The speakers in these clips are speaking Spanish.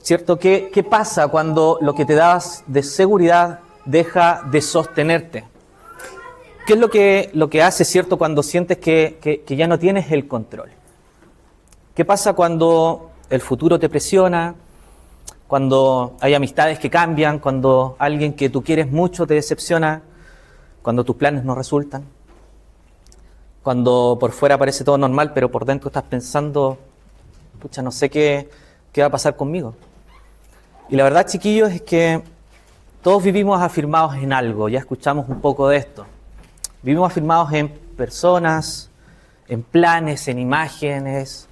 ¿cierto? ¿Qué pasa cuando lo que te das de seguridad deja de sostenerte? ¿Qué es lo que hace, ¿cierto?, cuando sientes que ya no tienes el control? ¿Qué pasa cuando el futuro te presiona? Cuando hay amistades que cambian, cuando alguien que tú quieres mucho te decepciona, cuando tus planes no resultan, cuando por fuera parece todo normal, pero por dentro estás pensando, pucha, no sé qué va a pasar conmigo. Y la verdad, chiquillos, es que todos vivimos afirmados en algo, ya escuchamos un poco de esto. Vivimos afirmados en personas, en planes, en imágenes,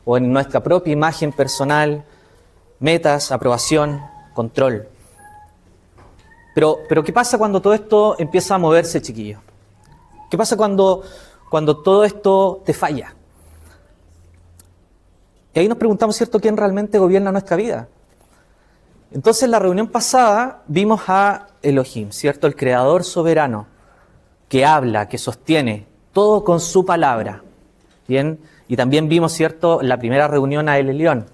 o en nuestra propia imagen personal, metas, aprobación, control. Pero ¿qué pasa cuando todo esto empieza a moverse, chiquillos? ¿Qué pasa cuando todo esto te falla? Y ahí nos preguntamos, ¿cierto?, ¿quién realmente gobierna nuestra vida? Entonces, en la reunión pasada vimos a Elohim, ¿cierto?, el creador soberano, que habla, que sostiene todo con su palabra. ¿Bien? Y también vimos, ¿cierto?, en la primera reunión a El Elyon,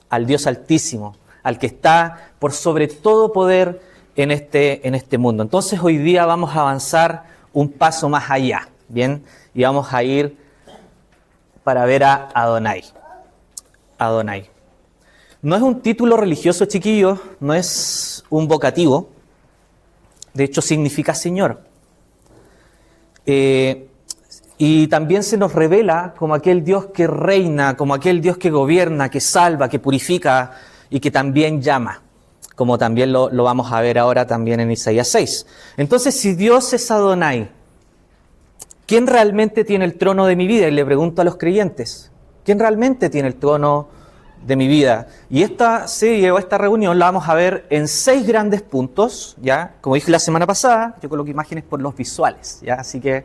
al Dios Altísimo, al que está por sobre todo poder en este mundo. Entonces hoy día vamos a avanzar un paso más allá, ¿bien? Y vamos a ir para ver a Adonai. Adonai. No es un título religioso, chiquillos, no es un vocativo, de hecho significa Señor. Y también se nos revela como aquel Dios que reina, como aquel Dios que gobierna, que salva, que purifica y que también llama, como también lo vamos a ver ahora también en Isaías 6. Entonces, si Dios es Adonai, ¿quién realmente tiene el trono de mi vida? Y le pregunto a los creyentes, ¿quién realmente tiene el trono de mi vida? Y esta serie o esta reunión la vamos a ver en 6 grandes puntos, ¿ya? Como dije la semana pasada, yo coloco imágenes por los visuales, ¿ya? Así que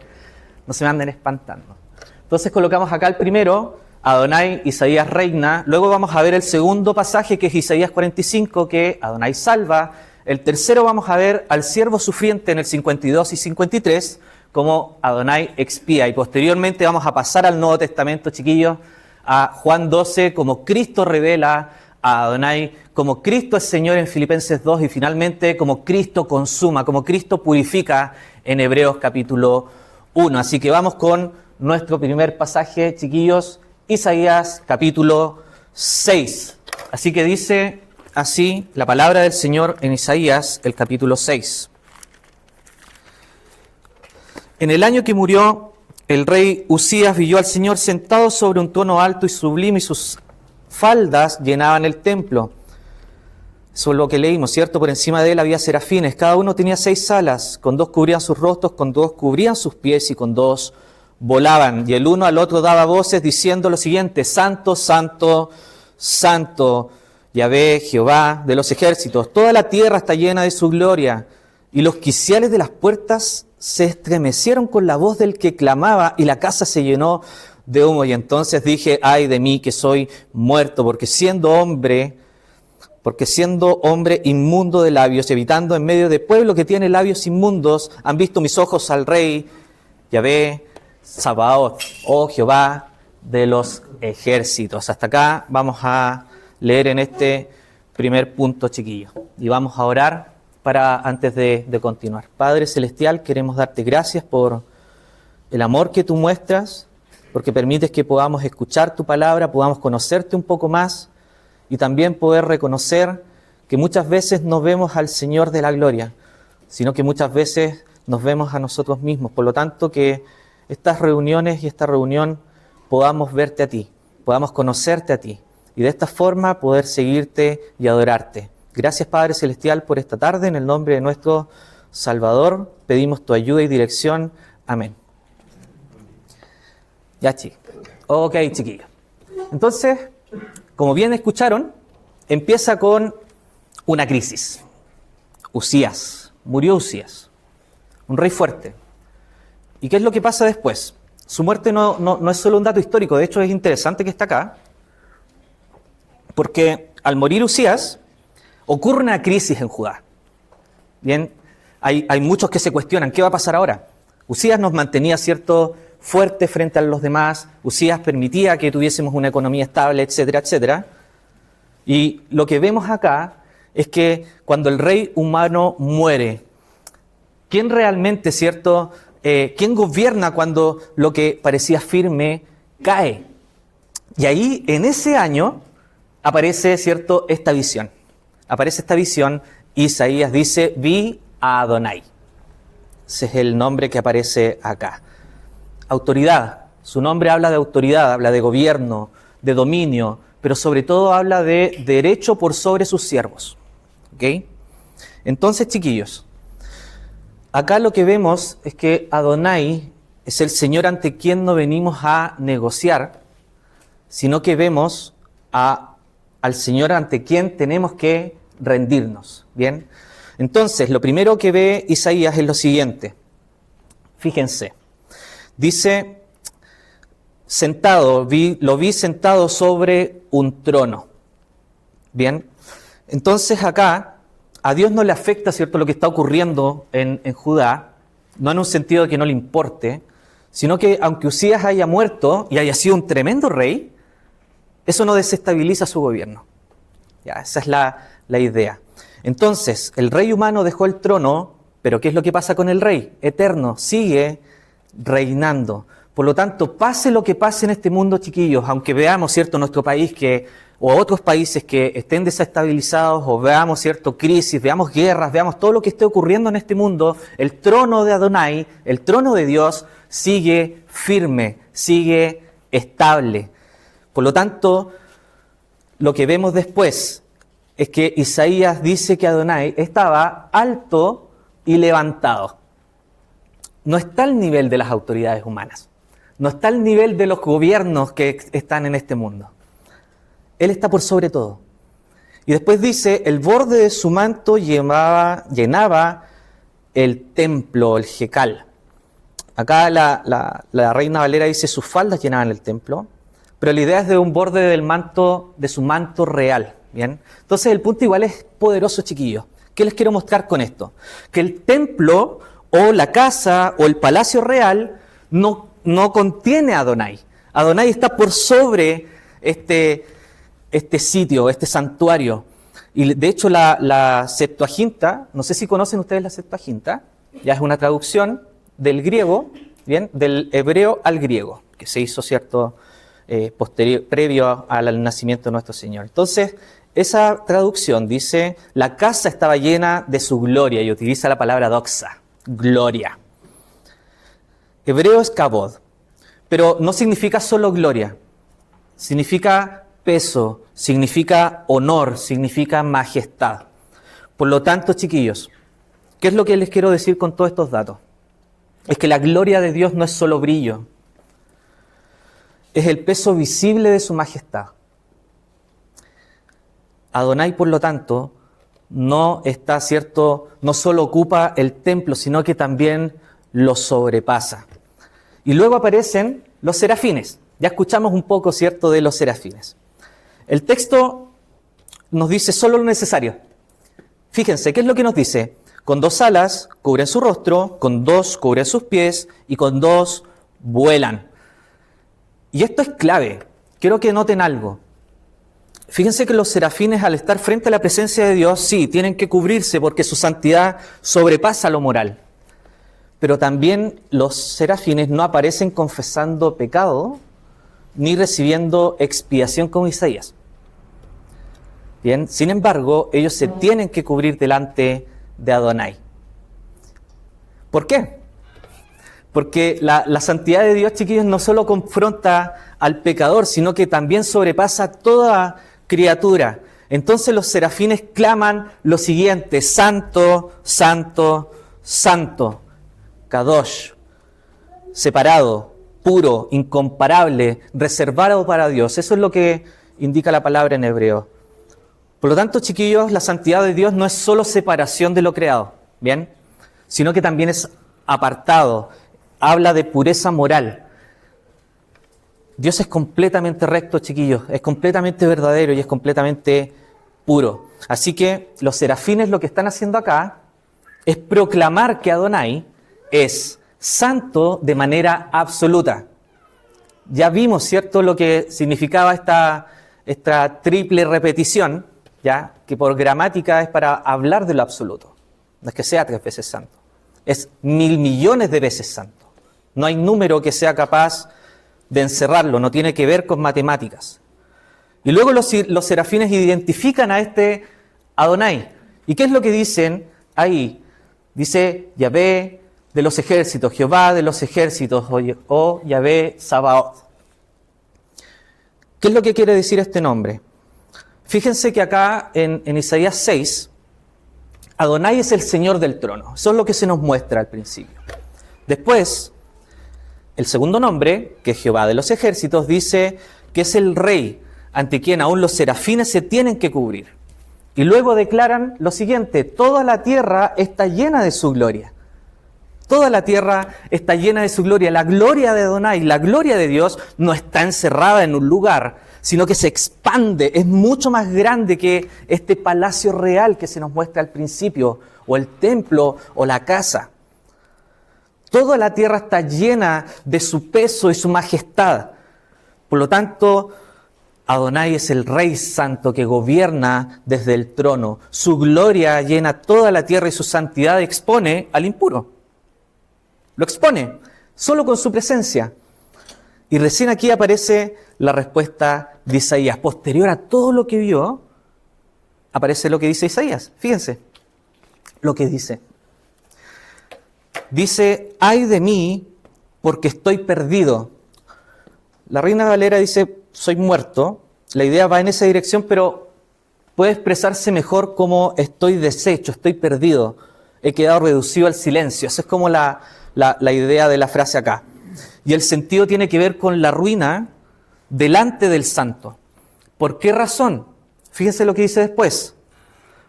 no se me anden espantando. Entonces colocamos acá el primero, Adonai, Isaías reina. Luego vamos a ver el segundo pasaje, que es Isaías 45, que Adonai salva. El tercero vamos a ver al siervo sufriente en el 52 y 53, como Adonai expía. Y posteriormente vamos a pasar al Nuevo Testamento, chiquillos, a Juan 12, como Cristo revela a Adonai, como Cristo es Señor en Filipenses 2 y finalmente como Cristo consuma, como Cristo purifica en Hebreos capítulo 1. Así que vamos con nuestro primer pasaje, chiquillos, Isaías capítulo 6. Así que dice así la palabra del Señor en Isaías, el capítulo 6. En el año que murió el rey Usías, vio al Señor sentado sobre un trono alto y sublime, y sus faldas llenaban el templo. Eso es lo que leímos, ¿cierto? Por encima de él había serafines, cada uno tenía 6 alas, con 2 cubrían sus rostros, con 2 cubrían sus pies y con 2 volaban. Y el uno al otro daba voces diciendo lo siguiente: Santo, Santo, Santo, Yahvé, Jehová de los ejércitos, toda la tierra está llena de su gloria. Y los quiciales de las puertas se estremecieron con la voz del que clamaba, y la casa se llenó de humo. Y entonces dije: ay de mí, que soy muerto, porque siendo hombre inmundo de labios, y habitando en medio de pueblo que tiene labios inmundos, han visto mis ojos al Rey, Yahvé, Sabaoth, oh Jehová de los ejércitos. Hasta acá vamos a leer en este primer punto, chiquillos. Y vamos a orar antes de continuar. Padre Celestial, queremos darte gracias por el amor que tú muestras, porque permites que podamos escuchar tu palabra, podamos conocerte un poco más, y también poder reconocer que muchas veces no vemos al Señor de la gloria, sino que muchas veces nos vemos a nosotros mismos. Por lo tanto, que estas reuniones y esta reunión podamos verte a ti, podamos conocerte a ti, y de esta forma poder seguirte y adorarte. Gracias, Padre Celestial, por esta tarde. En el nombre de nuestro Salvador pedimos tu ayuda y dirección. Amén. Ya, chicos. Ok, chiquillos. Entonces, como bien escucharon, empieza con una crisis. Usías, murió Usías, un rey fuerte. ¿Y qué es lo que pasa después? Su muerte no es solo un dato histórico, de hecho es interesante que está acá, porque al morir Usías, ocurre una crisis en Judá. Bien, hay muchos que se cuestionan, ¿qué va a pasar ahora? Usías nos mantenía, ¿cierto?, fuerte frente a los demás. Usías permitía que tuviésemos una economía estable, etcétera, etcétera. Y lo que vemos acá es que cuando el rey humano muere, ¿quién realmente, cierto? ¿Quién gobierna cuando lo que parecía firme cae? Y ahí, en ese año, aparece, cierto, esta visión. Aparece esta visión, Isaías dice, vi a Adonai. Ese es el nombre que aparece acá. Autoridad. Su nombre habla de autoridad, habla de gobierno, de dominio, pero sobre todo habla de derecho por sobre sus siervos. ¿Ok? Entonces, chiquillos, acá lo que vemos es que Adonai es el Señor ante quien no venimos a negociar, sino que vemos al Señor ante quien tenemos que rendirnos. ¿Bien? Entonces, lo primero que ve Isaías es lo siguiente. Fíjense. Dice, lo vi sentado sobre un trono. Bien. Entonces acá, a Dios no le afecta, ¿cierto?, lo que está ocurriendo en Judá, no en un sentido de que no le importe, sino que aunque Usías haya muerto y haya sido un tremendo rey, eso no desestabiliza su gobierno. Ya, esa es la idea. Entonces, el rey humano dejó el trono, pero ¿qué es lo que pasa con el rey? Eterno, sigue reinando. Por lo tanto, pase lo que pase en este mundo, chiquillos, aunque veamos, ¿cierto?, nuestro país o otros países que estén desestabilizados, o veamos, ¿cierto?, crisis, veamos guerras, veamos todo lo que esté ocurriendo en este mundo, el trono de Adonai, el trono de Dios, sigue firme, sigue estable. Por lo tanto, lo que vemos después es que Isaías dice que Adonai estaba alto y levantado. No está al nivel de las autoridades humanas. No está al nivel de los gobiernos que están en este mundo. Él está por sobre todo. Y después dice, el borde de su manto llenaba el templo, el Jekal. Acá la Reina Valera dice, sus faldas llenaban el templo, pero la idea es de un borde del manto, de su manto real. ¿Bien? Entonces el punto igual es poderoso, chiquillos. ¿Qué les quiero mostrar con esto? Que el templo o la casa o el palacio real no contiene a Adonai. Adonai está por sobre este sitio, este santuario. Y de hecho la Septuaginta, no sé si conocen ustedes la Septuaginta, ya es una traducción del griego, ¿bien?, del hebreo al griego, que se hizo, ¿cierto?, previo al nacimiento de nuestro Señor. Entonces, esa traducción dice, la casa estaba llena de su gloria, y utiliza la palabra doxa, gloria. Hebreo es kabod, pero no significa solo gloria, significa peso, significa honor, significa majestad. Por lo tanto, chiquillos, ¿qué es lo que les quiero decir con todos estos datos? Es que la gloria de Dios no es solo brillo, es el peso visible de su majestad. Adonai, por lo tanto, no está, ¿cierto?, no solo ocupa el templo, sino que también lo sobrepasa. Y luego aparecen los serafines. Ya escuchamos un poco, ¿cierto?, de los serafines. El texto nos dice solo lo necesario. Fíjense, ¿qué es lo que nos dice? Con 2 alas cubren su rostro, con 2 cubren sus pies y con 2 vuelan. Y esto es clave. Quiero que noten algo. Fíjense que los serafines, al estar frente a la presencia de Dios, sí, tienen que cubrirse porque su santidad sobrepasa lo moral. Pero también los serafines no aparecen confesando pecado ni recibiendo expiación como Isaías. Bien, sin embargo, ellos se tienen que cubrir delante de Adonai. ¿Por qué? Porque la santidad de Dios, chiquillos, no solo confronta al pecador, sino que también sobrepasa toda criatura. Entonces los serafines claman lo siguiente: santo, santo, santo, kadosh, separado, puro, incomparable, reservado para Dios. Eso es lo que indica la palabra en hebreo. Por lo tanto, chiquillos, la santidad de Dios no es solo separación de lo creado, ¿bien?, sino que también es apartado, habla de pureza moral. Dios es completamente recto, chiquillos, es completamente verdadero y es completamente puro. Así que los serafines lo que están haciendo acá es proclamar que Adonai es santo de manera absoluta. Ya vimos, ¿cierto?, lo que significaba esta triple repetición, ¿ya? Que por gramática es para hablar de lo absoluto. No es que sea 3 veces santo, es 1.000 millones de veces santo. No hay número que sea capaz de encerrarlo, no tiene que ver con matemáticas. Y luego los serafines identifican a este Adonai. ¿Y qué es lo que dicen ahí? Dice Yahvé de los ejércitos, Jehová de los ejércitos, o Yahvé Sabaoth. ¿Qué es lo que quiere decir este nombre? Fíjense que acá en Isaías 6, Adonai es el Señor del trono. Eso es lo que se nos muestra al principio. Después, el segundo nombre, que es Jehová de los ejércitos, dice que es el Rey, ante quien aún los serafines se tienen que cubrir. Y luego declaran lo siguiente: toda la tierra está llena de su gloria. Toda la tierra está llena de su gloria. La gloria de Adonai, la gloria de Dios, no está encerrada en un lugar, sino que se expande, es mucho más grande que este palacio real que se nos muestra al principio, o el templo, o la casa. Toda la tierra está llena de su peso y su majestad. Por lo tanto, Adonai es el Rey Santo que gobierna desde el trono. Su gloria llena toda la tierra y su santidad expone al impuro. Lo expone, solo con su presencia. Y recién aquí aparece la respuesta de Isaías. Posterior a todo lo que vio, aparece lo que dice Isaías. Fíjense lo que dice. Dice: ay de mí, porque estoy perdido. La Reina Valera dice: soy muerto. La idea va en esa dirección, pero puede expresarse mejor como estoy deshecho, estoy perdido. He quedado reducido al silencio. Esa es como la idea de la frase acá. Y el sentido tiene que ver con la ruina delante del santo. ¿Por qué razón? Fíjense lo que dice después.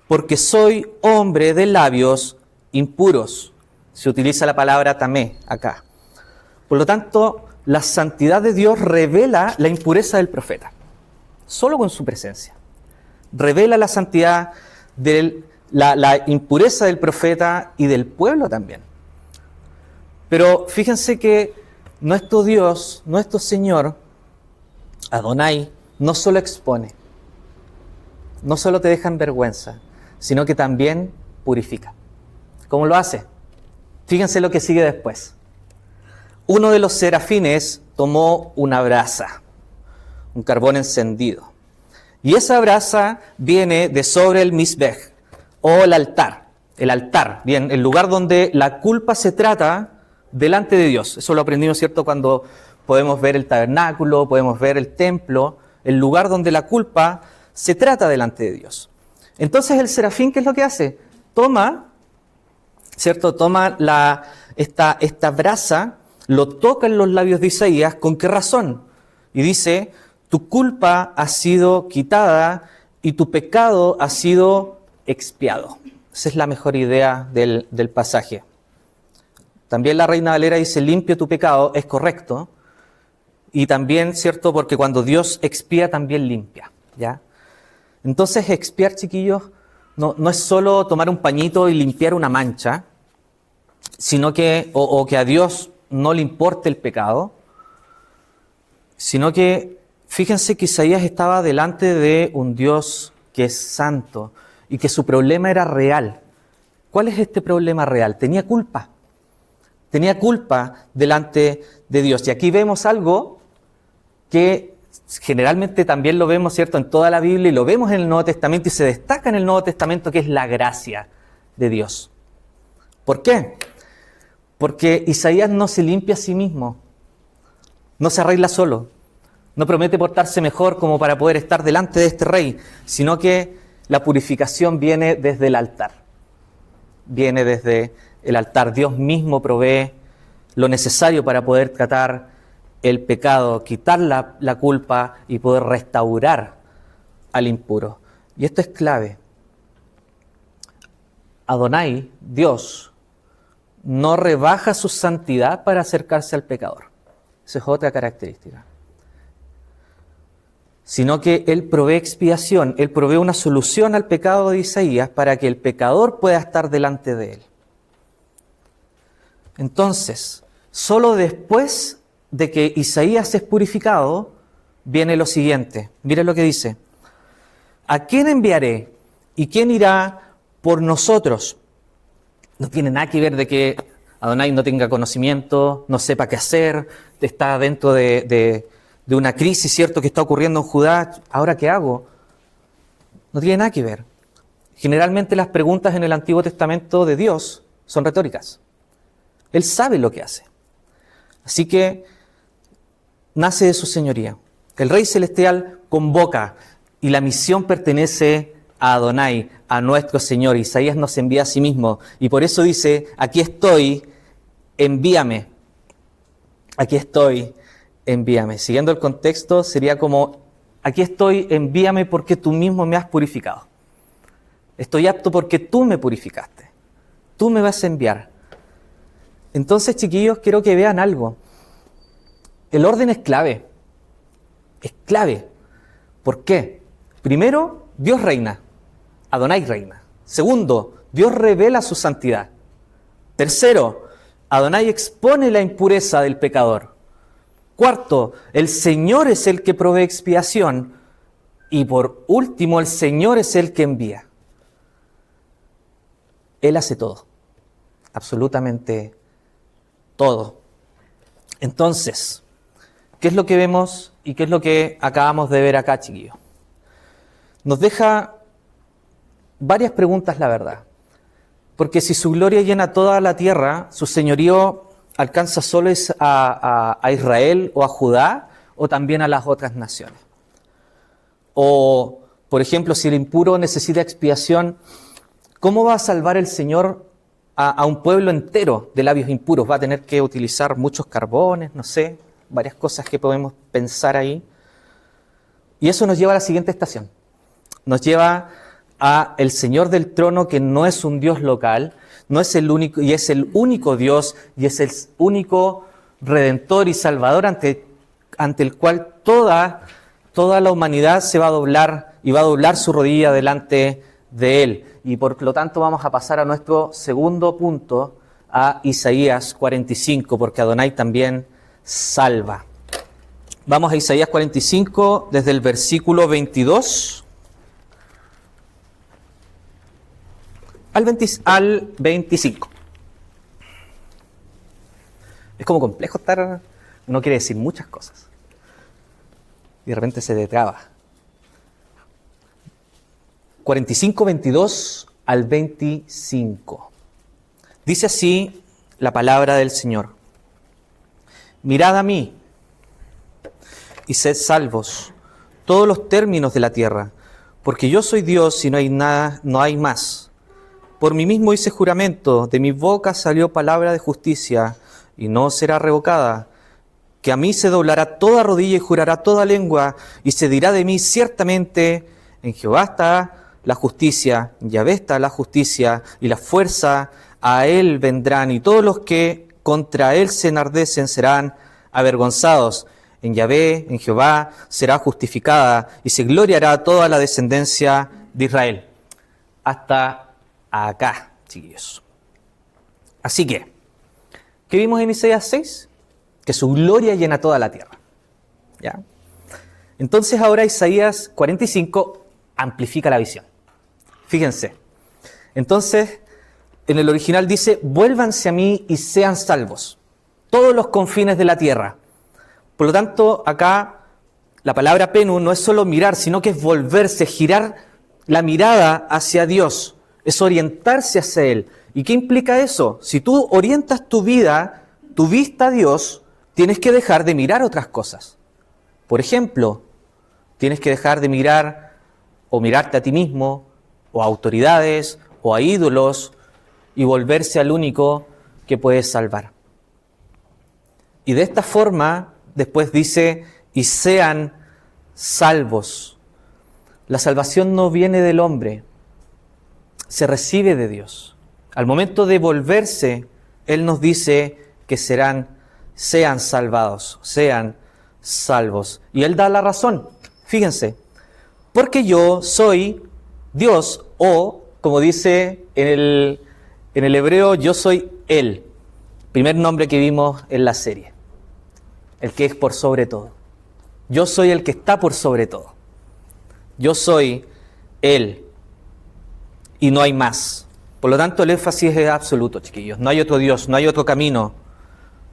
Porque soy hombre de labios impuros. Se utiliza la palabra tamé acá. Por lo tanto, la santidad de Dios revela la impureza del profeta. Solo con su presencia. Revela la santidad la impureza del profeta y del pueblo también. Pero fíjense que nuestro Dios, nuestro Señor, Adonai, no solo expone, no solo te deja en vergüenza, sino que también purifica. ¿Cómo lo hace? Fíjense lo que sigue después. Uno de los serafines tomó una brasa, un carbón encendido. Y esa brasa viene de sobre el misbej, o el altar, bien, el lugar donde la culpa se trata delante de Dios. Eso lo aprendimos, ¿cierto?, cuando podemos ver el tabernáculo, podemos ver el templo, el lugar donde la culpa se trata delante de Dios. Entonces el serafín, ¿qué es lo que hace? Toma, ¿cierto?, esta brasa, lo toca en los labios de Isaías. ¿Con qué razón? Y dice: tu culpa ha sido quitada y tu pecado ha sido expiado. Esa es la mejor idea del pasaje. También la Reina Valera dice: limpio tu pecado, es correcto. Y también, ¿cierto?, porque cuando Dios expía, también limpia, ¿ya? Entonces, expiar, chiquillos, no es solo tomar un pañito y limpiar una mancha, sino que, o que a Dios no le importe el pecado, sino que, fíjense que Isaías estaba delante de un Dios que es santo y que su problema era real. ¿Cuál es este problema real? Tenía culpa delante de Dios. Y aquí vemos algo que generalmente también lo vemos, ¿cierto?, en toda la Biblia, y lo vemos en el Nuevo Testamento, y se destaca en el Nuevo Testamento, que es la gracia de Dios. ¿Por qué? Porque Isaías no se limpia a sí mismo, no se arregla solo, no promete portarse mejor como para poder estar delante de este rey, sino que la purificación viene desde el altar. Viene desde el altar. Dios mismo provee lo necesario para poder tratar el pecado, quitar la culpa y poder restaurar al impuro. Y esto es clave. Adonai, Dios, no rebaja su santidad para acercarse al pecador. Esa es otra característica. Sino que Él provee expiación, Él provee una solución al pecado de Isaías para que el pecador pueda estar delante de Él. Entonces, solo después de que Isaías es purificado, viene lo siguiente. Miren lo que dice. ¿A quién enviaré? ¿Y quién irá por nosotros? No tiene nada que ver de que Adonai no tenga conocimiento, no sepa qué hacer, está dentro de una crisis, ¿cierto?, que está ocurriendo en Judá. ¿Ahora qué hago? No tiene nada que ver. Generalmente las preguntas en el Antiguo Testamento de Dios son retóricas. Él sabe lo que hace. Así que nace de su señoría. El Rey Celestial convoca y la misión pertenece a Adonai, a nuestro Señor. Isaías nos envía a sí mismo y por eso dice, aquí estoy, envíame. Aquí estoy, envíame. Siguiendo el contexto sería como, aquí estoy, envíame porque tú mismo me has purificado. Estoy apto porque tú me purificaste. Tú me vas a enviar. Entonces, chiquillos, quiero que vean algo. El orden es clave. Es clave. ¿Por qué? Primero, Dios reina. Adonai reina. Segundo, Dios revela su santidad. Tercero, Adonai expone la impureza del pecador. Cuarto, el Señor es el que provee expiación. Y por último, el Señor es el que envía. Él hace todo. Absolutamente todo. Entonces, ¿qué es lo que vemos y qué es lo que acabamos de ver acá, chiquillos? Nos deja varias preguntas, la verdad. Porque si su gloria llena toda la tierra, su señorío alcanza solo a Israel o a Judá o también a las otras naciones. O, por ejemplo, si el impuro necesita expiación, ¿cómo va a salvar el Señor a un pueblo entero de labios impuros? Va a tener que utilizar muchos carbones, no sé, varias cosas que podemos pensar ahí. Y eso nos lleva a la siguiente estación. Nos lleva a el Señor del trono, que no es un Dios local, no es el único, y es el único Dios, y es el único Redentor y Salvador ante el cual toda la humanidad se va a doblar y va a doblar su rodilla delante de Él. Y por lo tanto vamos a pasar a nuestro segundo punto, a Isaías 45, porque Adonai también salva. Vamos a Isaías 45 desde el versículo 22 al 25. Es como complejo estar, uno quiere decir muchas cosas y de repente se detraba. 45, 22 al 25. Dice así la palabra del Señor. Mirad a mí y sed salvos todos los términos de la tierra, porque yo soy Dios y no hay nada, no hay más. Por mí mismo hice juramento, de mi boca salió palabra de justicia y no será revocada, que a mí se doblará toda rodilla y jurará toda lengua y se dirá de mí ciertamente, en Jehová está la justicia, en Yahvé está la justicia y la fuerza, a él vendrán y todos los que contra él se enardecen serán avergonzados. En Yahvé, en Jehová, será justificada y se gloriará toda la descendencia de Israel. Hasta acá, chiquillos. Así que, ¿qué vimos en Isaías 6? Que su gloria llena toda la tierra. ¿Ya? Entonces ahora Isaías 45 amplifica la visión. Fíjense. Entonces, en el original dice, vuélvanse a mí y sean salvos, todos los confines de la tierra. Por lo tanto, acá la palabra penu no es solo mirar, sino que es volverse, girar la mirada hacia Dios, es orientarse hacia Él. ¿Y qué implica eso? Si tú orientas tu vida, tu vista a Dios, tienes que dejar de mirar otras cosas. Por ejemplo, tienes que dejar de mirar o mirarte a ti mismo, o a autoridades, o a ídolos, y volverse al único que puede salvar. Y de esta forma, después dice, y sean salvos. La salvación no viene del hombre, se recibe de Dios. Al momento de volverse, Él nos dice que sean salvados, sean salvos. Y Él da la razón, fíjense, porque yo soy Dios, o como dice en el hebreo, yo soy Él, primer nombre que vimos en la serie, el que es por sobre todo. Yo soy el que está por sobre todo. Yo soy Él y no hay más. Por lo tanto, el énfasis es absoluto, chiquillos. No hay otro Dios, no hay otro camino,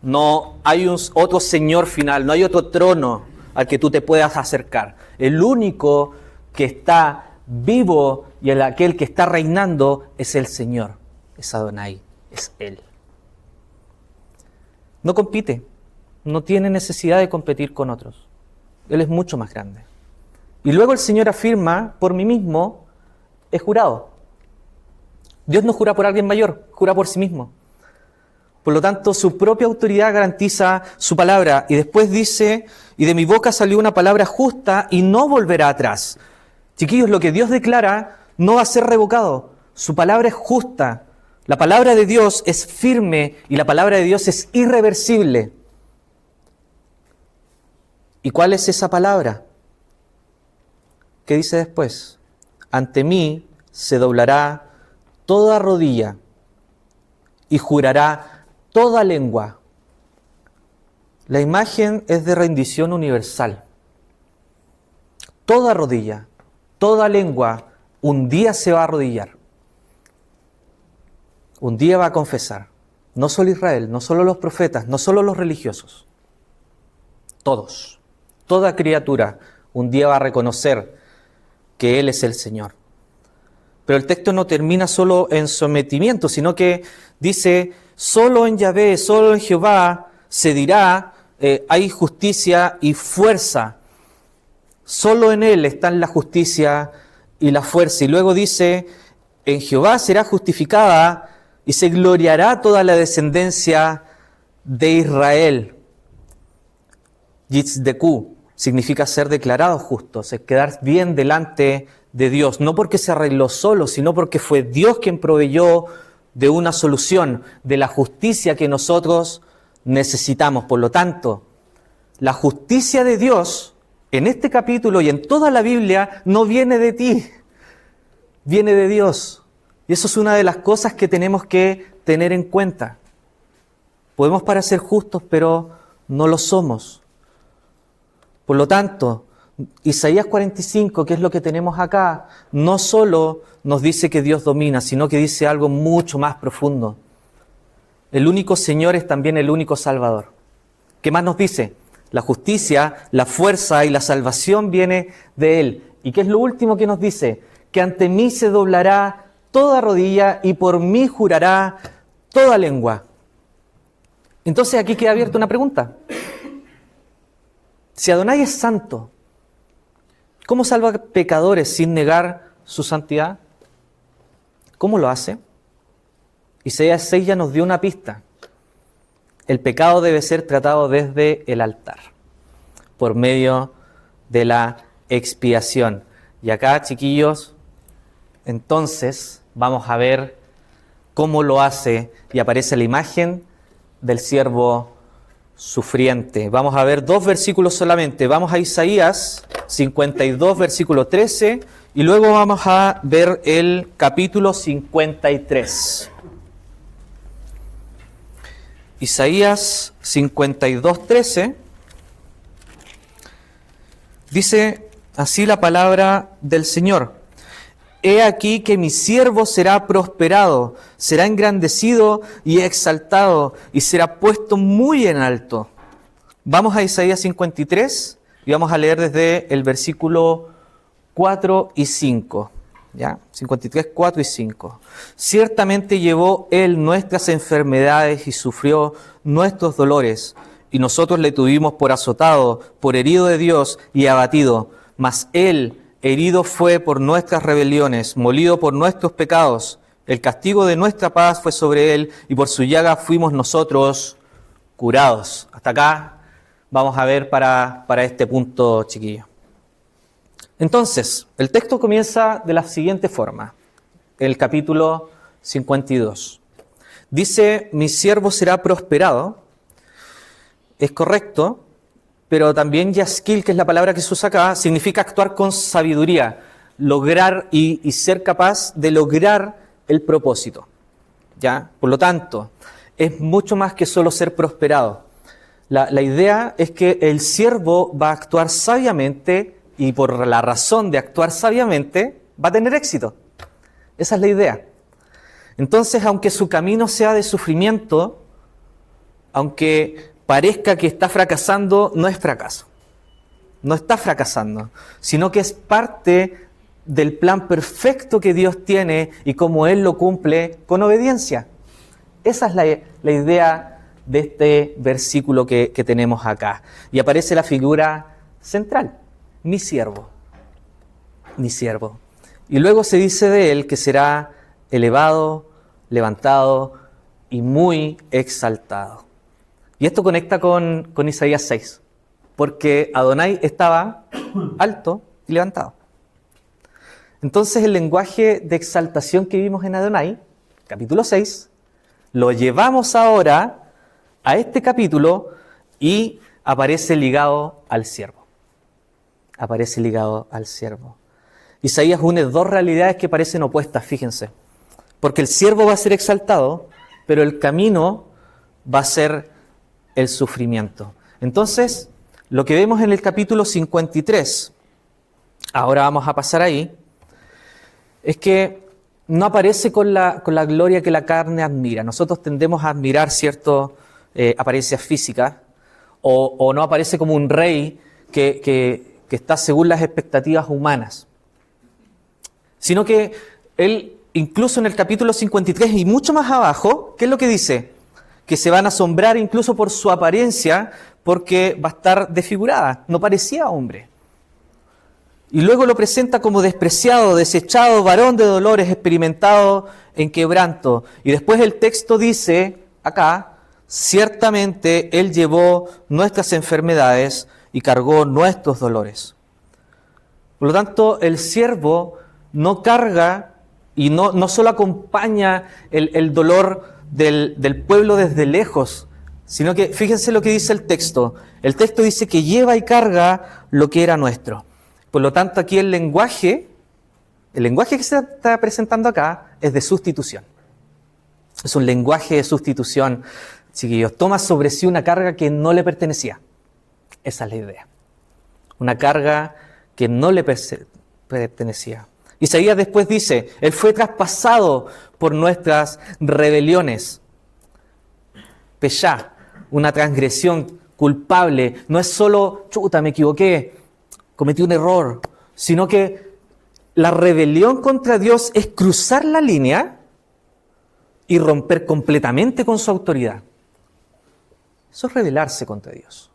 no hay otro Señor final, no hay otro trono al que tú te puedas acercar. El único que está vivo y aquel que está reinando es el Señor, es Adonai, es Él. No compite, no tiene necesidad de competir con otros. Él es mucho más grande. Y luego el Señor afirma, por mí mismo he jurado. Dios no jura por alguien mayor, jura por sí mismo. Por lo tanto, su propia autoridad garantiza su palabra. Y después dice, y de mi boca salió una palabra justa y no volverá atrás. Chiquillos, lo que Dios declara no va a ser revocado. Su palabra es justa. La palabra de Dios es firme y la palabra de Dios es irreversible. ¿Y cuál es esa palabra? ¿Qué dice después? Ante mí se doblará toda rodilla y jurará toda lengua. La imagen es de rendición universal. Toda rodilla, toda lengua, un día se va a arrodillar. Un día va a confesar. No solo Israel, no solo los profetas, no solo los religiosos. Todos, toda criatura, un día va a reconocer que Él es el Señor. Pero el texto no termina solo en sometimiento, sino que dice, solo en Yahvé, solo en Jehová se dirá, hay justicia y fuerza. Solo en Él están la justicia y la fuerza. Y luego dice, en Jehová será justificada y se gloriará toda la descendencia de Israel. Yitzdeku significa ser declarados justos, es quedar bien delante de Dios, no porque se arregló solo, sino porque fue Dios quien proveyó de una solución, de la justicia que nosotros necesitamos. Por lo tanto, la justicia de Dios, en este capítulo y en toda la Biblia, no viene de ti, viene de Dios. Y eso es una de las cosas que tenemos que tener en cuenta. Podemos parecer justos, pero no lo somos. Por lo tanto, Isaías 45, que es lo que tenemos acá, no solo nos dice que Dios domina, sino que dice algo mucho más profundo. El único Señor es también el único Salvador. ¿Qué más nos dice? La justicia, la fuerza y la salvación viene de Él. ¿Y qué es lo último que nos dice? Que ante mí se doblará toda rodilla y por mí jurará toda lengua. Entonces aquí queda abierta una pregunta. Si Adonai es santo, ¿cómo salva pecadores sin negar su santidad? ¿Cómo lo hace? Isaías 6 ya nos dio una pista. El pecado debe ser tratado desde el altar, por medio de la expiación. Y acá, chiquillos, entonces vamos a ver cómo lo hace y aparece la imagen del siervo sufriente. Vamos a ver 2 versículos solamente. Vamos a Isaías 52, versículo 13, y luego vamos a ver el capítulo 53. Isaías 52, 13, dice así la palabra del Señor. He aquí que mi siervo será prosperado, será engrandecido y exaltado, y será puesto muy en alto. Vamos a Isaías 53 y vamos a leer desde el versículo 4 y 5. ¿Ya? 53, 4 y 5. Ciertamente llevó Él nuestras enfermedades y sufrió nuestros dolores, y nosotros le tuvimos por azotado, por herido de Dios y abatido. Mas Él herido fue por nuestras rebeliones, molido por nuestros pecados. El castigo de nuestra paz fue sobre Él, y por su llaga fuimos nosotros curados. Hasta acá vamos a ver para este punto, chiquillo. Entonces, el texto comienza de la siguiente forma, el capítulo 52. Dice, mi siervo será prosperado. Es correcto, pero también yaskil, que es la palabra que se usa acá, significa actuar con sabiduría, lograr y ser capaz de lograr el propósito. ¿Ya? Por lo tanto, es mucho más que solo ser prosperado. La idea es que el siervo va a actuar sabiamente y por la razón de actuar sabiamente va a tener éxito. Esa es la idea. Entonces, aunque su camino sea de sufrimiento, aunque parezca que está fracasando, no es fracaso. No está fracasando, sino que es parte del plan perfecto que Dios tiene y cómo Él lo cumple con obediencia. Esa es la idea de este versículo que tenemos acá. Y aparece la figura central, mi siervo. Mi siervo. Y luego se dice de Él que será elevado, levantado y muy exaltado. Y esto conecta con Isaías 6, porque Adonai estaba alto y levantado. Entonces el lenguaje de exaltación que vimos en Adonai, capítulo 6, lo llevamos ahora a este capítulo y aparece ligado al siervo. Aparece ligado al siervo. Isaías une dos realidades que parecen opuestas, fíjense. Porque el siervo va a ser exaltado, pero el camino va a ser el sufrimiento. Entonces, lo que vemos en el capítulo 53, ahora vamos a pasar ahí, es que no aparece con la gloria que la carne admira. Nosotros tendemos a admirar ciertas apariencias físicas, o no aparece como un rey que está según las expectativas humanas. Sino que él, incluso en el capítulo 53 y mucho más abajo, ¿qué es lo que dice? Que se van a asombrar incluso por su apariencia, porque va a estar desfigurada, no parecía hombre. Y luego lo presenta como despreciado, desechado, varón de dolores, experimentado en quebranto. Y después el texto dice, acá, ciertamente Él llevó nuestras enfermedades y cargó nuestros dolores. Por lo tanto, el siervo no carga y no solo acompaña el dolor del pueblo desde lejos, sino que fíjense lo que dice el texto. El texto dice que lleva y carga lo que era nuestro. Por lo tanto, aquí el lenguaje que se está presentando acá es de sustitución. Es un lenguaje de sustitución, chiquillos. Toma sobre sí una carga que no le pertenecía. Esa es la idea. Una carga que no le pertenecía. Isaías después dice, Él fue traspasado por nuestras rebeliones. Peshá, una transgresión culpable. No es solo, chuta, me equivoqué, cometí un error, sino que la rebelión contra Dios es cruzar la línea y romper completamente con su autoridad. Eso es rebelarse contra Dios.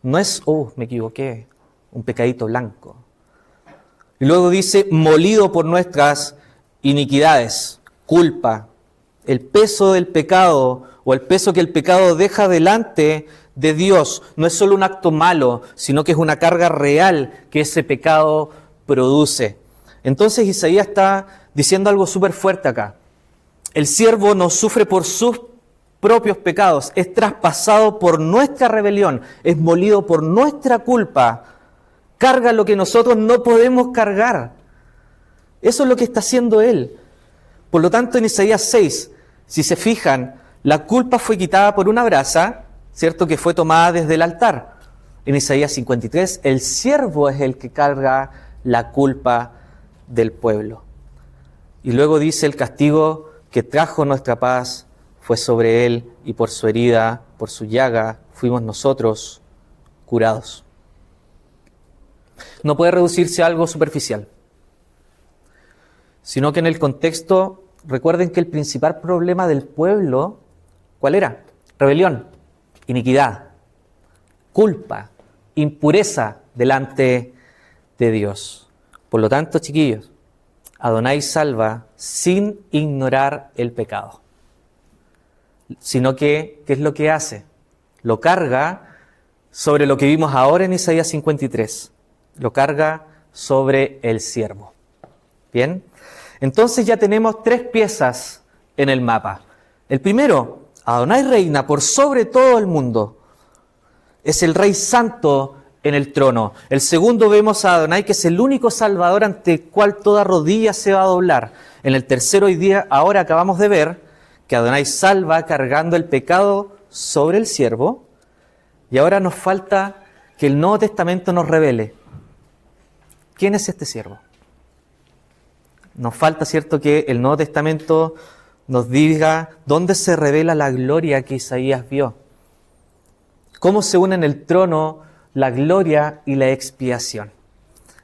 No es, me equivoqué, un pecadito blanco. Y luego dice, molido por nuestras iniquidades, culpa, el peso del pecado o el peso que el pecado deja delante de Dios no es solo un acto malo, sino que es una carga real que ese pecado produce. Entonces Isaías está diciendo algo súper fuerte acá. El siervo no sufre por sus propios pecados, es traspasado por nuestra rebelión, es molido por nuestra culpa, carga lo que nosotros no podemos cargar. Eso es lo que está haciendo Él. Por lo tanto, en Isaías 6, si se fijan, la culpa fue quitada por una brasa, ¿cierto?, que fue tomada desde el altar. En Isaías 53, el siervo es el que carga la culpa del pueblo. Y luego dice, el castigo que trajo nuestra paz fue sobre Él, y por su herida, por su llaga, fuimos nosotros curados. No puede reducirse a algo superficial, sino que en el contexto, recuerden que el principal problema del pueblo, ¿cuál era? Rebelión, iniquidad, culpa, impureza delante de Dios. Por lo tanto, chiquillos, Adonai salva sin ignorar el pecado, sino que, ¿qué es lo que hace? Lo carga sobre lo que vimos ahora en Isaías 53, lo carga sobre el siervo. ¿Bien? Entonces ya tenemos tres piezas en el mapa. El primero, Adonai reina por sobre todo el mundo. Es el Rey Santo en el trono. El segundo, vemos a Adonai, que es el único Salvador ante el cual toda rodilla se va a doblar. En el tercero, hoy día, ahora acabamos de ver que Adonai salva cargando el pecado sobre el siervo. Y ahora nos falta que el Nuevo Testamento nos revele quién es este siervo. Nos falta, ¿cierto?, que el Nuevo Testamento nos diga dónde se revela la gloria que Isaías vio. Cómo se unen en el trono la gloria y la expiación.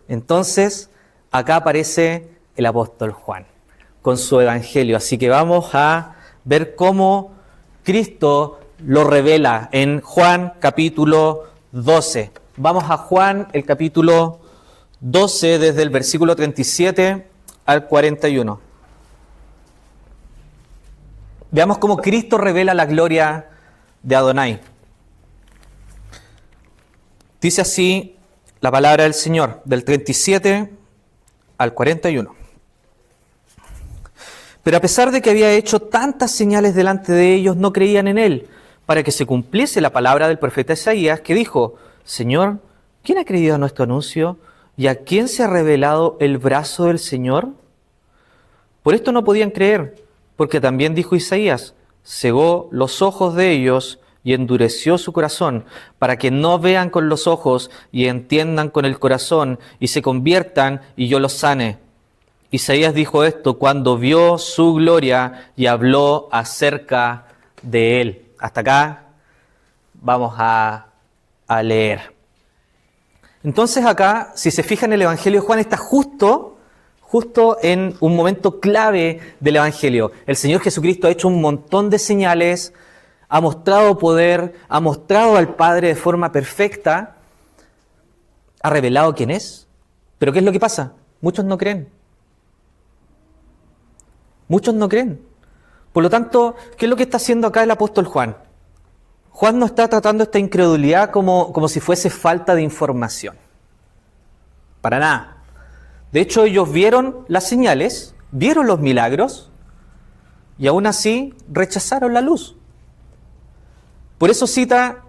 Entonces, acá aparece el apóstol Juan con su evangelio. Así que vamos a ver cómo Cristo lo revela en Juan capítulo 12. Vamos a Juan, el capítulo 12, desde el versículo 37 al 41. Veamos cómo Cristo revela la gloria de Adonai. Dice así la palabra del Señor, del 37 al 41. Pero a pesar de que había hecho tantas señales delante de ellos, no creían en él, para que se cumpliese la palabra del profeta Isaías, que dijo: Señor, ¿quién ha creído a nuestro anuncio? ¿Y a quién se ha revelado el brazo del Señor? Por esto no podían creer, porque también dijo Isaías: cegó los ojos de ellos y endureció su corazón, para que no vean con los ojos y entiendan con el corazón y se conviertan y yo los sane. Isaías dijo esto cuando vio su gloria y habló acerca de él. Hasta acá vamos a leer. Entonces acá, si se fijan, el Evangelio de Juan está justo en un momento clave del Evangelio. El Señor Jesucristo ha hecho un montón de señales, ha mostrado poder, ha mostrado al Padre de forma perfecta, ha revelado quién es. Pero ¿qué es lo que pasa? Muchos no creen. Muchos no creen. Por lo tanto, ¿qué es lo que está haciendo acá el apóstol Juan? Juan no está tratando esta incredulidad como si fuese falta de información. Para nada. De hecho, ellos vieron las señales, vieron los milagros, y aún así rechazaron la luz. Por eso cita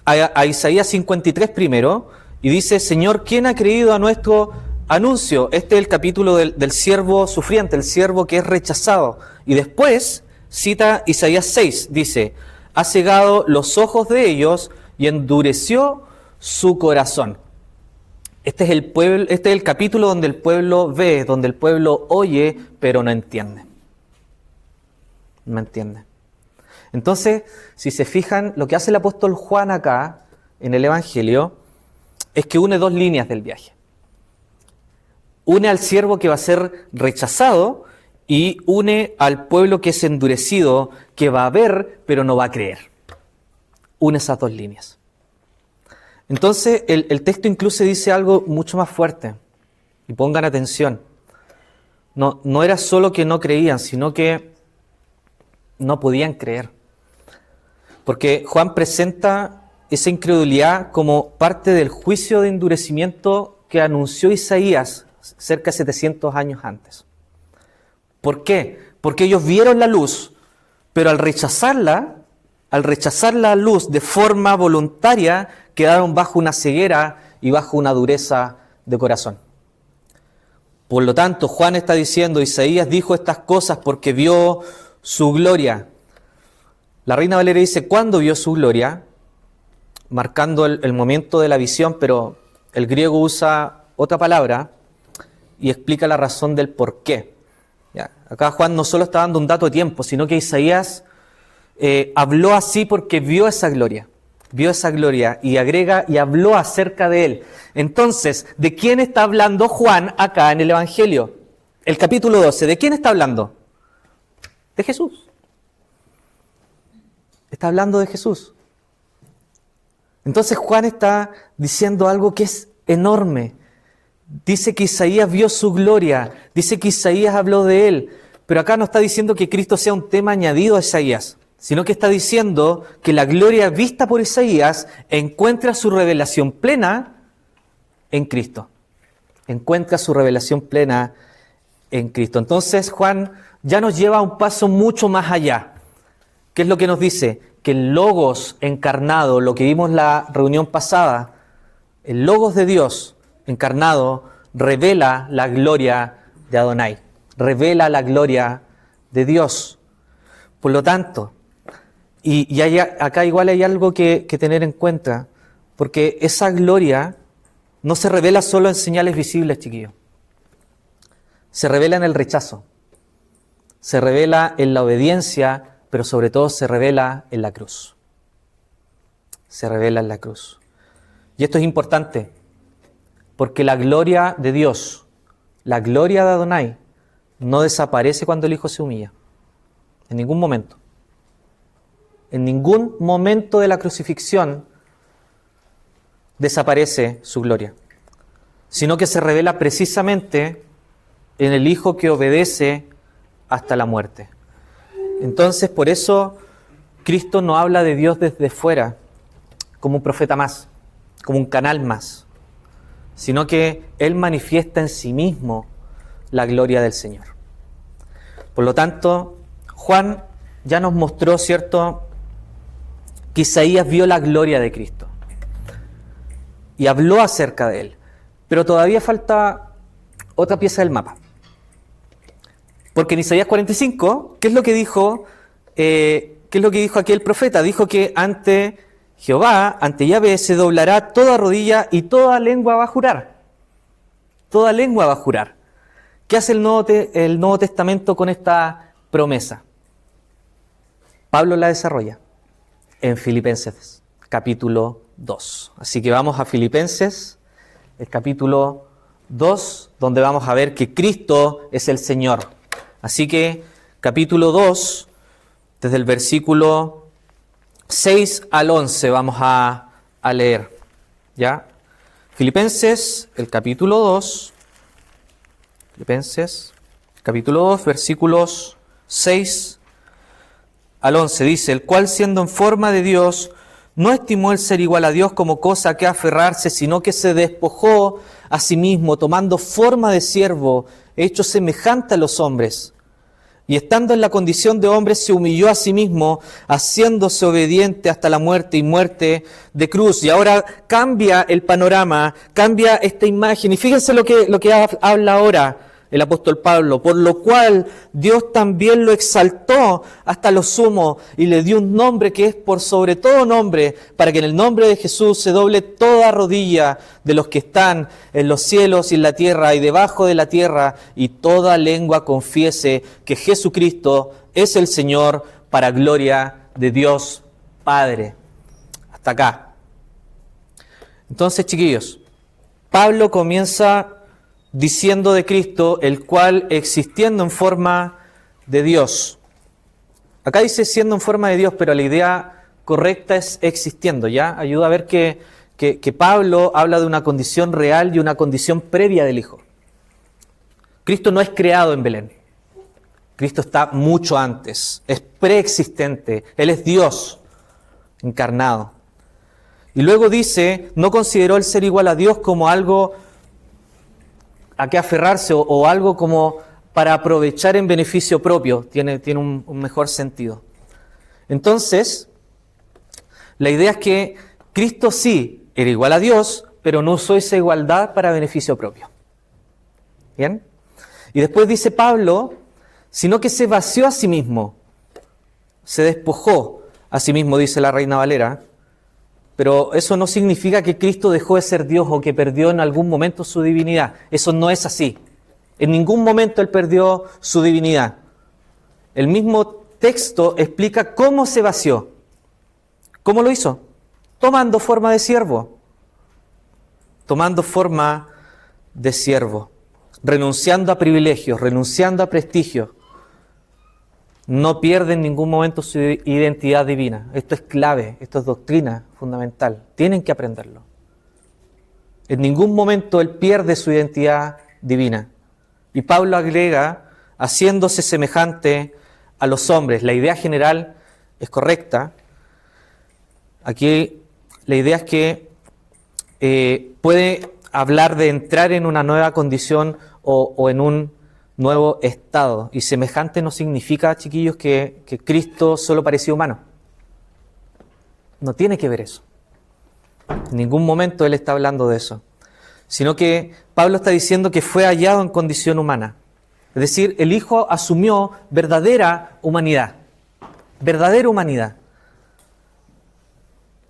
a Isaías 53 primero, y dice: Señor, ¿quién ha creído a nuestro anuncio? Este es el capítulo del siervo sufriente, el siervo que es rechazado. Y después cita Isaías 6, dice: ha cegado los ojos de ellos y endureció su corazón. Este es el capítulo donde el pueblo ve, donde el pueblo oye, pero no entiende. No entiende. Entonces, si se fijan, lo que hace el apóstol Juan acá, en el Evangelio, es que une dos líneas del viaje. Une al siervo que va a ser rechazado y une al pueblo que es endurecido, que va a ver, pero no va a creer. Une esas dos líneas. Entonces, el texto incluso dice algo mucho más fuerte. Y pongan atención. No era solo que no creían, sino que no podían creer. Porque Juan presenta esa incredulidad como parte del juicio de endurecimiento que anunció Isaías cerca de 700 años antes. ¿Por qué? Porque ellos vieron la luz, pero al rechazar la luz de forma voluntaria, quedaron bajo una ceguera y bajo una dureza de corazón. Por lo tanto, Juan está diciendo: Isaías dijo estas cosas porque vio su gloria. La Reina Valera dice: ¿cuándo vio su gloria? Marcando el momento de la visión, pero el griego usa otra palabra y explica la razón del por qué. ¿Ya? Acá Juan no solo está dando un dato de tiempo, sino que Isaías habló así porque vio esa gloria y agrega: y habló acerca de él. Entonces, ¿de quién está hablando Juan acá en el Evangelio? El capítulo 12, ¿de quién está hablando? De Jesús. Está hablando de Jesús. Entonces Juan está diciendo algo que es enorme. Dice que Isaías vio su gloria, dice que Isaías habló de él, pero acá no está diciendo que Cristo sea un tema añadido a Isaías, sino que está diciendo que la gloria vista por Isaías encuentra su revelación plena en Cristo. Encuentra su revelación plena en Cristo. Entonces Juan ya nos lleva un paso mucho más allá. ¿Qué es lo que nos dice? Que el Logos encarnado, lo que vimos en la reunión pasada, el Logos de Dios encarnado revela la gloria de Adonai, revela la gloria de Dios. Por lo tanto, Y acá igual hay algo que tener en cuenta, porque esa gloria no se revela solo en señales visibles, chiquillos. Se revela en el rechazo, se revela en la obediencia, pero sobre todo se revela en la cruz. Se revela en la cruz. Y esto es importante, porque la gloria de Dios, la gloria de Adonai, no desaparece cuando el Hijo se humilla. En ningún momento. En ningún momento de la crucifixión desaparece su gloria, sino que se revela precisamente en el Hijo que obedece hasta la muerte. Entonces, por eso, Cristo no habla de Dios desde fuera, como un profeta más, como un canal más, sino que Él manifiesta en sí mismo la gloria del Señor. Por lo tanto, Juan ya nos mostró, ¿cierto?, que Isaías vio la gloria de Cristo y habló acerca de Él. Pero todavía falta otra pieza del mapa. Porque en Isaías 45, ¿qué es lo que dijo aquel profeta? Dijo que ante Jehová, ante Yahvé, se doblará toda rodilla y toda lengua va a jurar. Toda lengua va a jurar. ¿Qué hace el Nuevo Testamento con esta promesa? Pablo la desarrolla en Filipenses, capítulo 2. Así que vamos a Filipenses, el capítulo 2, donde vamos a ver que Cristo es el Señor. Así que, capítulo 2, desde el versículo 6 al 11, vamos a leer. ¿Ya? Filipenses, el capítulo 2, Filipenses, capítulo 2, versículos 6 al 11, dice: el cual, siendo en forma de Dios, no estimó el ser igual a Dios como cosa a que aferrarse, sino que se despojó a sí mismo, tomando forma de siervo, hecho semejante a los hombres. Y estando en la condición de hombre, se humilló a sí mismo, haciéndose obediente hasta la muerte y muerte de cruz. Y ahora cambia el panorama, cambia esta imagen. Y fíjense lo que habla ahora el apóstol Pablo: por lo cual Dios también lo exaltó hasta lo sumo y le dio un nombre que es por sobre todo nombre, para que en el nombre de Jesús se doble toda rodilla de los que están en los cielos y en la tierra y debajo de la tierra, y toda lengua confiese que Jesucristo es el Señor, para gloria de Dios Padre. Hasta acá. Entonces, chiquillos, Pablo comienza diciendo de Cristo, el cual existiendo en forma de Dios. Acá dice siendo en forma de Dios, pero la idea correcta es existiendo, ¿ya? Ayuda a ver que Pablo habla de una condición real y una condición previa del Hijo. Cristo no es creado en Belén. Cristo está mucho antes, es preexistente, Él es Dios encarnado. Y luego dice, no consideró el ser igual a Dios como algo a qué aferrarse o algo como para aprovechar en beneficio propio, tiene un mejor sentido. Entonces, la idea es que Cristo sí era igual a Dios, pero no usó esa igualdad para beneficio propio. ¿Bien? Y después dice Pablo, sino que se vació a sí mismo, se despojó a sí mismo, dice la Reina Valera. Pero eso no significa que Cristo dejó de ser Dios o que perdió en algún momento su divinidad. Eso no es así. En ningún momento Él perdió su divinidad. El mismo texto explica cómo se vació. ¿Cómo lo hizo? Tomando forma de siervo. Tomando forma de siervo. Renunciando a privilegios, renunciando a prestigio. No pierde en ningún momento su identidad divina. Esto es clave, esto es doctrina fundamental. Tienen que aprenderlo. En ningún momento Él pierde su identidad divina. Y Pablo agrega, haciéndose semejante a los hombres. La idea general es correcta. Aquí la idea es que puede hablar de entrar en una nueva condición o en un nuevo estado. Y semejante no significa, chiquillos, que Cristo solo parecía humano. No tiene que ver eso. En ningún momento Él está hablando de eso. Sino que Pablo está diciendo que fue hallado en condición humana. Es decir, el Hijo asumió verdadera humanidad. Verdadera humanidad.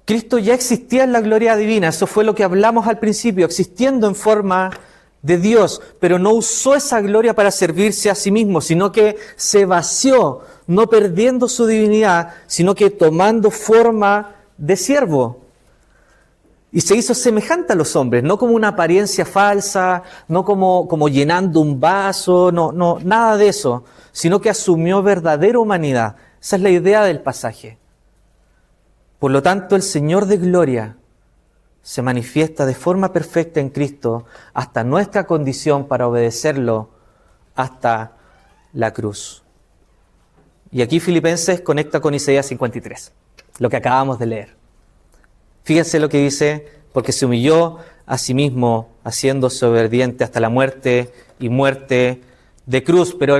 Cristo ya existía en la gloria divina, eso fue lo que hablamos al principio, existiendo en forma de Dios, pero no usó esa gloria para servirse a sí mismo, sino que se vació, no perdiendo su divinidad, sino que tomando forma de siervo. Y se hizo semejante a los hombres, no como una apariencia falsa, no como llenando un vaso, no, nada de eso, sino que asumió verdadera humanidad. Esa es la idea del pasaje. Por lo tanto, el Señor de gloria se manifiesta de forma perfecta en Cristo hasta nuestra condición para obedecerlo hasta la cruz. Y aquí Filipenses conecta con Isaías 53, lo que acabamos de leer. Fíjense lo que dice, porque se humilló a sí mismo, haciéndose obediente hasta la muerte y muerte de cruz. Pero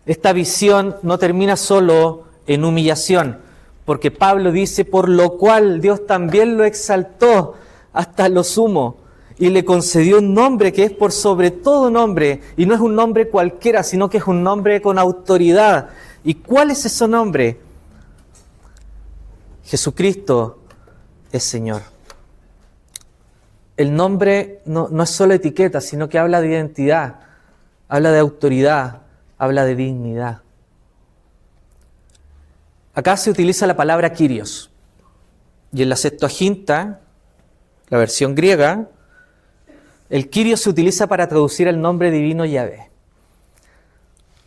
esta visión no termina solo en humillación, porque Pablo dice, por lo cual Dios también lo exaltó hasta lo sumo y le concedió un nombre que es por sobre todo nombre, y no es un nombre cualquiera, sino que es un nombre con autoridad. ¿Y cuál es ese nombre? Jesucristo es Señor. El nombre no es solo etiqueta, sino que habla de identidad, habla de autoridad, habla de dignidad. Acá se utiliza la palabra Kyrios, y en la Septuaginta, la versión griega, el Kyrios se utiliza para traducir el nombre divino Yahvé.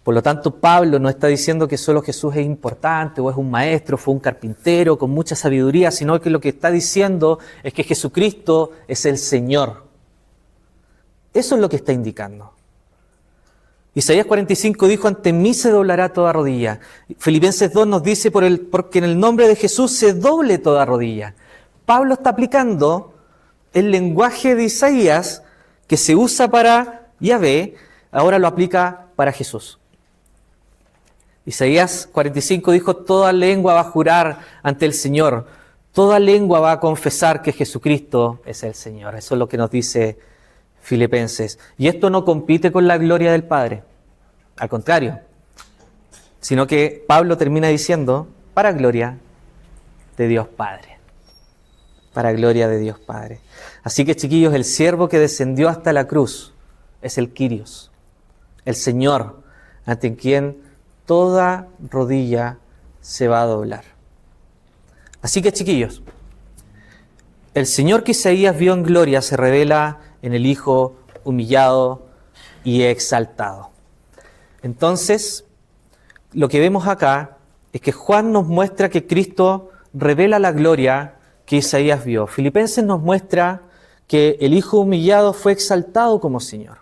Por lo tanto, Pablo no está diciendo que solo Jesús es importante, o es un maestro, fue un carpintero con mucha sabiduría, sino que lo que está diciendo es que Jesucristo es el Señor. Eso es lo que está indicando. Isaías 45 dijo, ante mí se doblará toda rodilla. Filipenses 2 nos dice, porque en el nombre de Jesús se doble toda rodilla. Pablo está aplicando el lenguaje de Isaías que se usa para Yahvé, ahora lo aplica para Jesús. Isaías 45 dijo, toda lengua va a jurar ante el Señor, toda lengua va a confesar que Jesucristo es el Señor. Eso es lo que nos dice Filipenses. Y esto no compite con la gloria del Padre, al contrario, sino que Pablo termina diciendo, para gloria de Dios Padre. Para gloria de Dios Padre. Así que, chiquillos, el siervo que descendió hasta la cruz es el Kyrios, el Señor, ante quien toda rodilla se va a doblar. Así que, chiquillos, el Señor que Isaías vio en gloria se revela en el Hijo humillado y exaltado. Entonces, lo que vemos acá es que Juan nos muestra que Cristo revela la gloria que Isaías vio. Filipenses nos muestra que el Hijo humillado fue exaltado como Señor.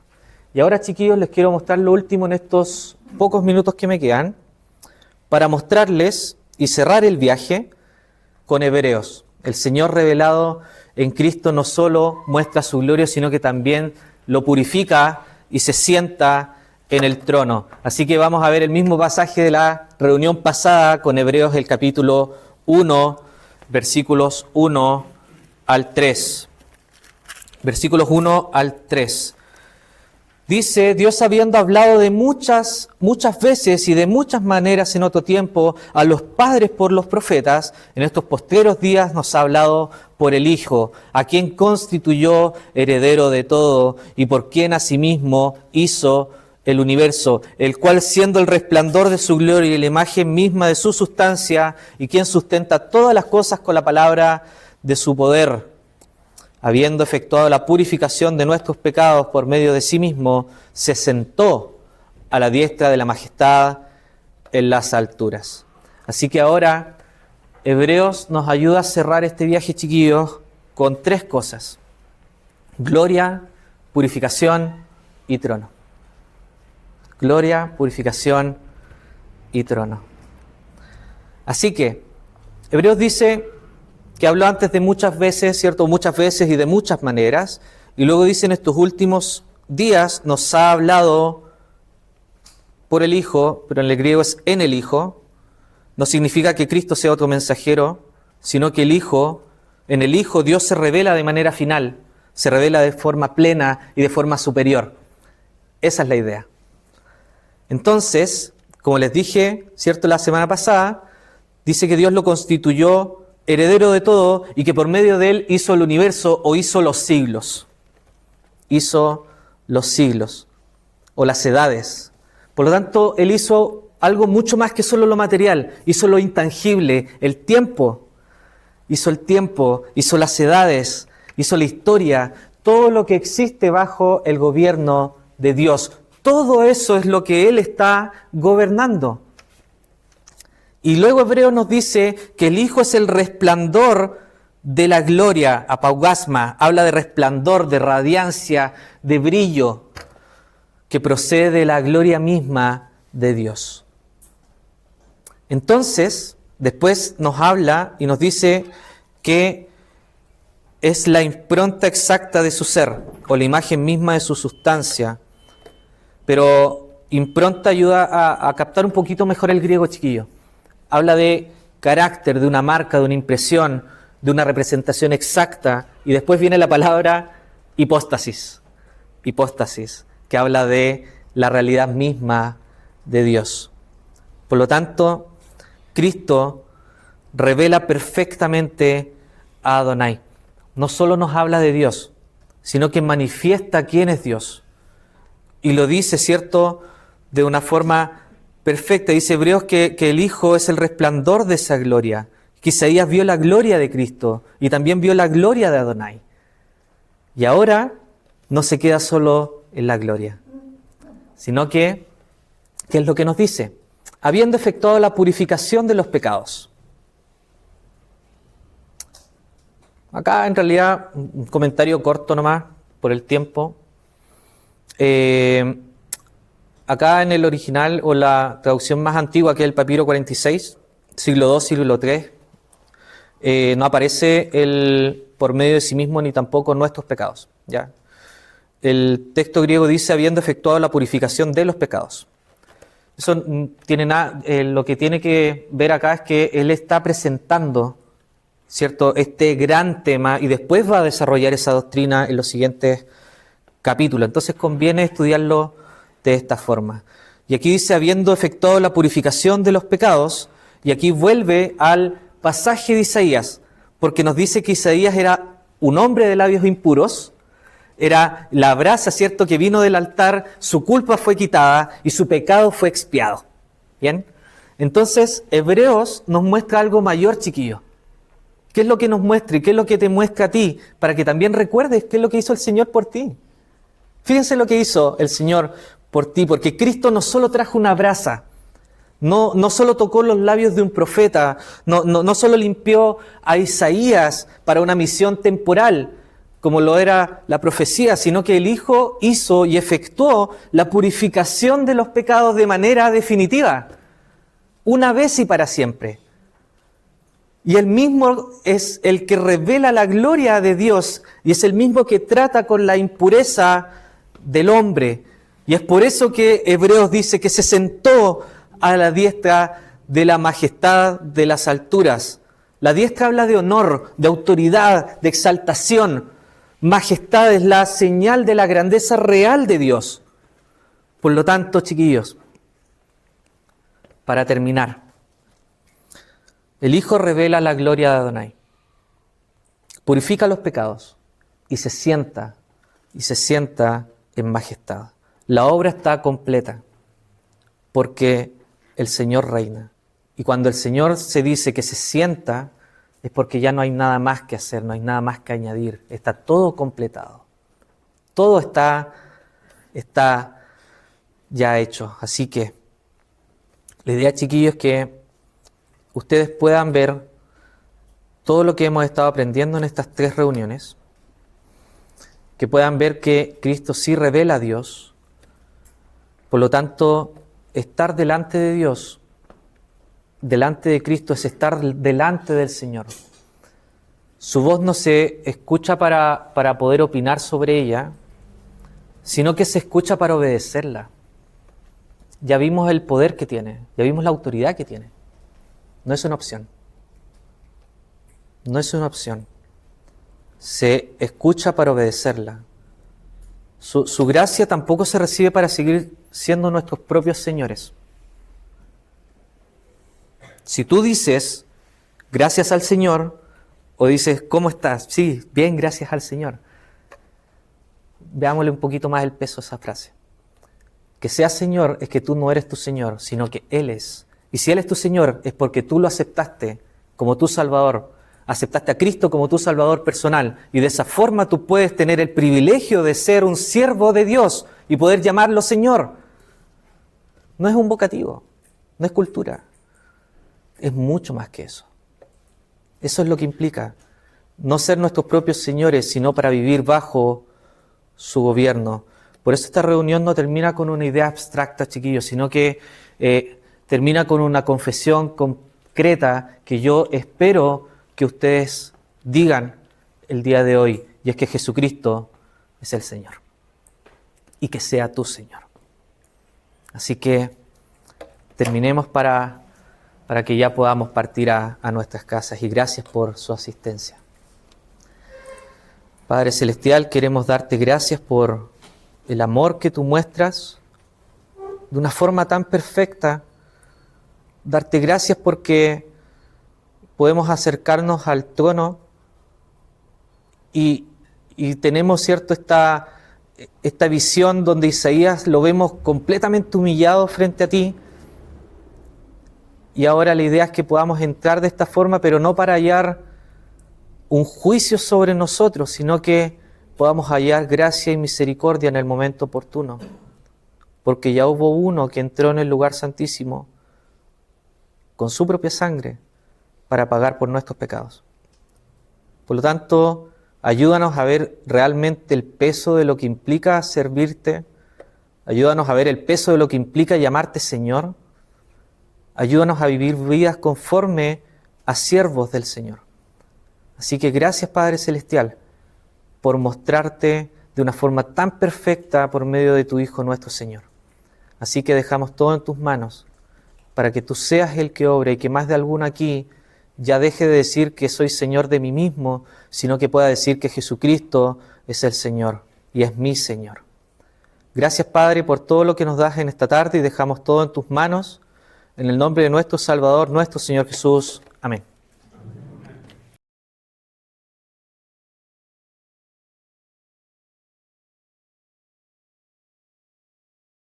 Y ahora, chiquillos, les quiero mostrar lo último en estos pocos minutos que me quedan, para mostrarles y cerrar el viaje con Hebreos. El Señor revelado en Cristo no solo muestra su gloria, sino que también lo purifica y se sienta en el trono. Así que vamos a ver el mismo pasaje de la reunión pasada con Hebreos, el capítulo 1, versículos 1 al 3. Versículos 1 al 3. Dice, Dios habiendo hablado de muchas veces y de muchas maneras en otro tiempo a los padres por los profetas, en estos postreros días nos ha hablado por el Hijo, a quien constituyó heredero de todo y por quien asimismo hizo el universo, el cual siendo el resplandor de su gloria y la imagen misma de su sustancia, y quien sustenta todas las cosas con la palabra de su poder, habiendo efectuado la purificación de nuestros pecados por medio de sí mismo, se sentó a la diestra de la majestad en las alturas. Así que ahora Hebreos nos ayuda a cerrar este viaje, chiquillos, con tres cosas: gloria, purificación y trono. Gloria, purificación y trono. Así que Hebreos dice que habló antes de muchas veces, ¿cierto? Muchas veces y de muchas maneras, y luego dice en estos últimos días nos ha hablado por el Hijo, pero en el griego es en el Hijo. No significa que Cristo sea otro mensajero, sino que en el Hijo Dios se revela de manera final, se revela de forma plena y de forma superior. Esa es la idea. Entonces, como les dije, ¿cierto? La semana pasada, dice que Dios lo constituyó heredero de todo y que por medio de Él hizo el universo o hizo los siglos. Hizo los siglos o las edades. Por lo tanto, Él hizo algo mucho más que solo lo material, hizo lo intangible, el tiempo. Hizo el tiempo, hizo las edades, hizo la historia, todo lo que existe bajo el gobierno de Dios. Todo eso es lo que Él está gobernando. Y luego Hebreos nos dice que el Hijo es el resplandor de la gloria, apaugasma, habla de resplandor, de radiancia, de brillo, que procede de la gloria misma de Dios. Entonces, después nos habla y nos dice que es la impronta exacta de su ser, o la imagen misma de su sustancia. Pero impronta ayuda a captar un poquito mejor el griego, chiquillo. Habla de carácter, de una marca, de una impresión, de una representación exacta. Y después viene la palabra hipóstasis. Hipóstasis, que habla de la realidad misma de Dios. Por lo tanto, Cristo revela perfectamente a Adonai. No solo nos habla de Dios, sino que manifiesta quién es Dios. Y lo dice, ¿cierto?, de una forma perfecta. Dice Hebreos que el Hijo es el resplandor de esa gloria. Que Isaías vio la gloria de Cristo y también vio la gloria de Adonai. Y ahora no se queda solo en la gloria, sino que, ¿qué es lo que nos dice? Habiendo efectuado la purificación de los pecados. Acá en realidad un comentario corto nomás por el tiempo. Acá en el original o la traducción más antigua, que es el Papiro 46, siglo II, siglo III, no aparece el por medio de sí mismo ni tampoco nuestros pecados. ¿Ya? El texto griego dice habiendo efectuado la purificación de los pecados. Eso tiene nada, lo que tiene que ver acá es que él está presentando, ¿cierto?, este gran tema y después va a desarrollar esa doctrina en los siguientes capítulos. Entonces conviene estudiarlo de esta forma. Y aquí dice habiendo efectuado la purificación de los pecados, y aquí vuelve al pasaje de Isaías, porque nos dice que Isaías era un hombre de labios impuros, era la brasa, ¿cierto?, que vino del altar, su culpa fue quitada y su pecado fue expiado. ¿Bien? Entonces, Hebreos nos muestra algo mayor, chiquillo. ¿Qué es lo que nos muestra y qué es lo que te muestra a ti? Para que también recuerdes qué es lo que hizo el Señor por ti. Fíjense lo que hizo el Señor por ti, porque Cristo no solo trajo una brasa, no solo tocó los labios de un profeta, no solo limpió a Isaías para una misión temporal, como lo era la profecía, sino que el Hijo hizo y efectuó la purificación de los pecados de manera definitiva, una vez y para siempre. Y Él mismo es el que revela la gloria de Dios y es el mismo que trata con la impureza del hombre. Y es por eso que Hebreos dice que se sentó a la diestra de la majestad de las alturas. La diestra habla de honor, de autoridad, de exaltación. Majestad es la señal de la grandeza real de Dios. Por lo tanto, chiquillos, para terminar, el Hijo revela la gloria de Adonai, purifica los pecados y se sienta en majestad. La obra está completa porque el Señor reina. Y cuando el Señor se dice que se sienta, es porque ya no hay nada más que hacer, no hay nada más que añadir. Está todo completado. Todo está ya hecho. Así que la idea, chiquillos, es que ustedes puedan ver todo lo que hemos estado aprendiendo en estas 3 reuniones, que puedan ver que Cristo sí revela a Dios. Por lo tanto, estar delante de Dios, delante de Cristo, es estar delante del Señor. Su voz no se escucha para poder opinar sobre ella, sino que se escucha para obedecerla. Ya vimos el poder que tiene, ya vimos la autoridad que tiene. No es una opción. No es una opción. Se escucha para obedecerla. Su gracia tampoco se recibe para seguir siendo nuestros propios señores. Si tú dices, gracias al Señor, o dices, ¿cómo estás? Sí, bien, gracias al Señor. Veámosle un poquito más el peso a esa frase. Que seas Señor es que tú no eres tu Señor, sino que Él es. Y si Él es tu Señor es porque tú lo aceptaste como tu Salvador. Aceptaste a Cristo como tu Salvador personal. Y de esa forma tú puedes tener el privilegio de ser un siervo de Dios y poder llamarlo Señor. No es un vocativo, no es cultura. Es mucho más que eso. Eso es lo que implica no ser nuestros propios señores, sino para vivir bajo su gobierno. Por eso esta reunión no termina con una idea abstracta, chiquillos, sino que termina con una confesión concreta que yo espero que ustedes digan el día de hoy, y es que Jesucristo es el Señor y que sea tu Señor. Así que terminemos para que ya podamos partir a nuestras casas, y gracias por su asistencia. Padre Celestial, queremos darte gracias por el amor que tú muestras de una forma tan perfecta. Darte gracias porque podemos acercarnos al trono y tenemos, ¿cierto?, esta visión donde Isaías lo vemos completamente humillado frente a ti. Y ahora la idea es que podamos entrar de esta forma, pero no para hallar un juicio sobre nosotros, sino que podamos hallar gracia y misericordia en el momento oportuno. Porque ya hubo uno que entró en el lugar santísimo con su propia sangre para pagar por nuestros pecados. Por lo tanto, ayúdanos a ver realmente el peso de lo que implica servirte. Ayúdanos a ver el peso de lo que implica llamarte Señor. Ayúdanos a vivir vidas conforme a siervos del Señor. Así que gracias, Padre Celestial, por mostrarte de una forma tan perfecta por medio de tu Hijo nuestro Señor. Así que dejamos todo en tus manos para que tú seas el que obre y que más de alguno aquí ya deje de decir que soy Señor de mí mismo, sino que pueda decir que Jesucristo es el Señor y es mi Señor. Gracias, Padre, por todo lo que nos das en esta tarde, y dejamos todo en tus manos. En el nombre de nuestro Salvador, nuestro Señor Jesús. Amén.